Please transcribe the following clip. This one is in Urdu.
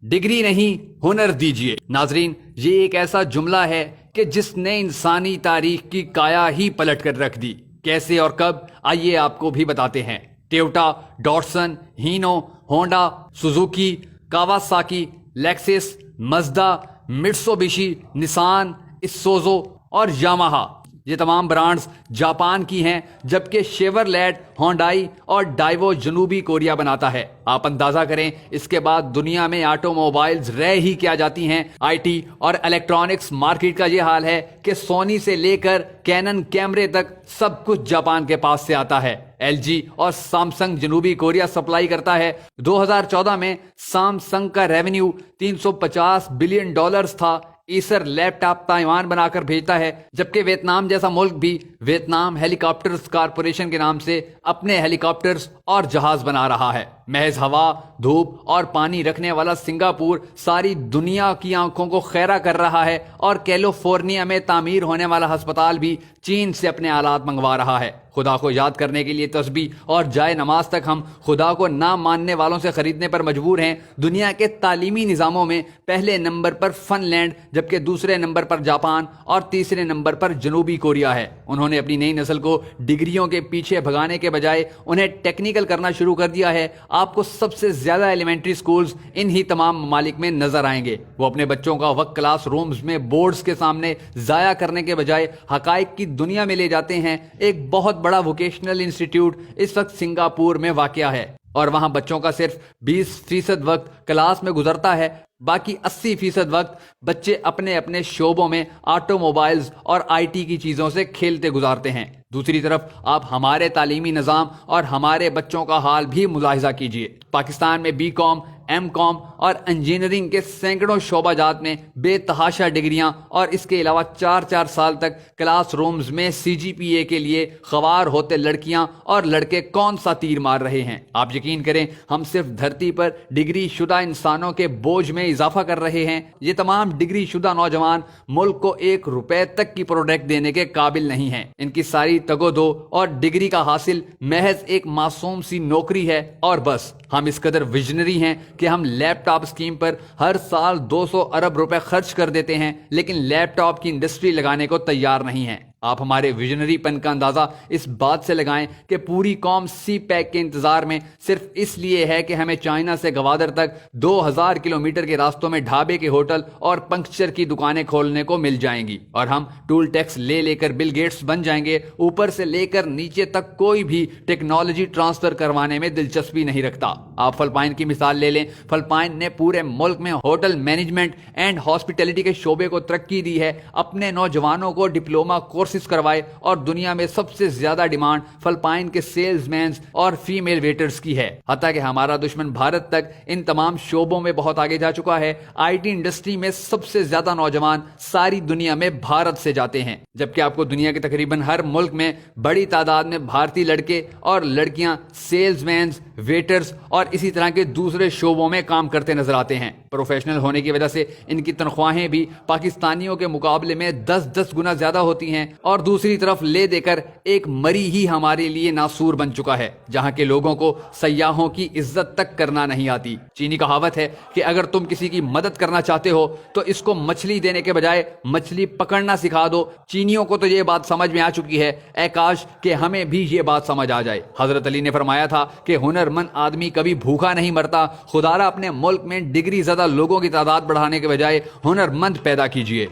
ڈگری نہیں ہنر دیجیے۔ ناظرین، یہ ایک ایسا جملہ ہے کہ جس نے انسانی تاریخ کی کایا ہی پلٹ کر رکھ دی۔ کیسے اور کب، آئیے آپ کو بھی بتاتے ہیں۔ Toyota, Datsun, Hino, Honda, Suzuki, Kawasaki, Lexus, Mazda, Mitsubishi, Nissan, Isuzu اور یاماہا، یہ تمام برانڈز جاپان کی ہیں، جبکہ شیورلیٹ، ہونڈائی اور ڈائیوو جنوبی کوریا بناتا ہے۔ آپ اندازہ کریں اس کے بعد دنیا میں آٹو موبائلز رہ ہی کیا جاتی ہیں۔ آئی ٹی اور الیکٹرانکس مارکیٹ کا یہ حال ہے کہ سونی سے لے کر کینن کیمرے تک سب کچھ جاپان کے پاس سے آتا ہے۔ ایل جی اور سامسنگ جنوبی کوریا سپلائی کرتا ہے۔ 2014 میں سامسنگ کا ریونیو $350 بلین تھا۔ ایسر لیپ ٹاپ تائیوان بنا کر بھیجتا ہے، جبکہ ویتنام جیسا ملک بھی ویتنام ہیلی کاپٹرز کارپوریشن کے نام سے اپنے ہیلی کاپٹرز اور جہاز بنا رہا ہے۔ محض ہوا، دھوپ اور پانی رکھنے والا سنگاپور ساری دنیا کی آنکھوں کو خیرہ کر رہا ہے، اور کیلیفورنیا میں تعمیر ہونے والا ہسپتال بھی چین سے اپنے آلات منگوا رہا ہے۔ خدا کو یاد کرنے کے لیے تسبیح اور جائے نماز تک ہم خدا کو نہ ماننے والوں سے خریدنے پر مجبور ہیں۔ دنیا کے تعلیمی نظاموں میں پہلے نمبر پر فن لینڈ، جبکہ دوسرے نمبر پر جاپان اور تیسرے نمبر پر جنوبی کوریا ہے۔ انہوں نے اپنی نئی نسل کو ڈگریوں کے پیچھے بھگانے کے بجائے انہیں ٹیکنیکل کرنا شروع کر دیا ہے۔ آپ کو سب سے زیادہ ایلیمنٹری سکولز انہی تمام ممالک میں نظر آئیں گے۔ وہ اپنے بچوں کا وقت کلاس رومز میں بورڈز کے سامنے ضائع کرنے کے بجائے حقائق کی دنیا میں لے جاتے ہیں۔ ایک بہت بڑا ووکیشنل انسٹیٹیوٹ اس وقت سنگاپور میں واقع ہے، اور وہاں بچوں کا صرف 20% وقت کلاس میں گزرتا ہے۔ باقی 80% وقت بچے اپنے اپنے شعبوں میں آٹو موبائلز اور آئی ٹی کی چیزوں سے کھیلتے گزارتے ہیں۔ دوسری طرف آپ ہمارے تعلیمی نظام اور ہمارے بچوں کا حال بھی ملاحظہ کیجیے۔ پاکستان میں بی کام، ایم کام اور انجینئرنگ کے سینکڑوں شعبہ جات میں بے تحاشا ڈگریاں، اور اس کے علاوہ 4 سال تک کلاس رومز میں CGPA کے لیے خوار ہوتے لڑکیاں اور لڑکے کون سا تیر مار رہے ہیں۔ آپ یقین کریں، ہم صرف دھرتی پر ڈگری شدہ انسانوں کے بوجھ میں اضافہ کر رہے ہیں۔ یہ تمام ڈگری شدہ نوجوان ملک کو $1 تک کی پروڈکٹ دینے کے قابل نہیں ہیں۔ ان کی ساری تگو دو اور ڈگری کا حاصل محض ایک معصوم سی نوکری ہے، اور بس۔ ہم اس قدر ویژنری ہیں کہ ہم لیپ ٹاپ اسکیم پر ہر سال 200 ارب روپے خرچ کر دیتے ہیں، لیکن لیپ ٹاپ کی انڈسٹری لگانے کو تیار نہیں ہیں۔ آپ ہمارے ویژنری پن کا اندازہ اس بات سے لگائیں کہ پوری قوم سی پیک کے انتظار میں صرف اس لیے ہے کہ ہمیں چائنا سے گوادر تک 2000 کلومیٹر کے راستوں میں ڈھابے کے ہوٹل اور پنکچر کی دکانیں کھولنے کو مل جائیں گی، اور ہم ٹول ٹیکس لے کر بل گیٹس بن جائیں گے۔ اوپر سے لے کر نیچے تک کوئی بھی ٹیکنالوجی ٹرانسفر کروانے میں دلچسپی نہیں رکھتا۔ آپ فلپائن کی مثال لے لیں۔ فلپائن نے پورے ملک میں ہوٹل مینجمنٹ اینڈ ہاسپٹیلٹی کے شعبے کو ترقی دی ہے، اپنے نوجوانوں کو ڈپلوما کورسز کروائے، اور دنیا میں سب سے زیادہ ڈیمانڈ فلپائن کے سیلز مینز اور فیمیل ویٹرز کی ہے۔ حتیٰ کہ ہمارا دشمن بھارت تک ان تمام شعبوں میں بہت آگے جا چکا ہے۔ آئی ٹی انڈسٹری میں سب سے زیادہ نوجوان ساری دنیا میں بھارت سے جاتے ہیں، جبکہ آپ کو دنیا کے تقریباً ہر ملک میں بڑی تعداد میں بھارتی لڑکے اور لڑکیاں سیلز مینز، ویٹرز اور اسی طرح کے دوسرے شعبوں میں کام کرتے نظر آتے ہیں۔ پروفیشنل ہونے کی وجہ سے ان کی تنخواہیں بھی پاکستانیوں کے مقابلے میں 10 گنا زیادہ ہوتی ہیں، اور دوسری طرف لے دے کر ایک مری ہی ہمارے لیے ناسور بن چکا ہے، جہاں کے لوگوں کو سیاحوں کی عزت تک کرنا نہیں آتی۔ چینی کہاوت ہے کہ اگر تم کسی کی مدد کرنا چاہتے ہو تو اس کو مچھلی دینے کے بجائے مچھلی پکڑنا سکھا دو۔ چینیوں کو تو یہ بات سمجھ میں آ چکی ہے، اے کاش کہ ہمیں بھی یہ بات سمجھ آ جائے۔ حضرت علی نے فرمایا تھا کہ ہنرمند آدمی کبھی بھوکا نہیں مرتا۔ خدا را اپنے ملک میں ڈگری زدہ لوگوں کی تعداد بڑھانے کے بجائے ہنرمند پیدا کیجیے۔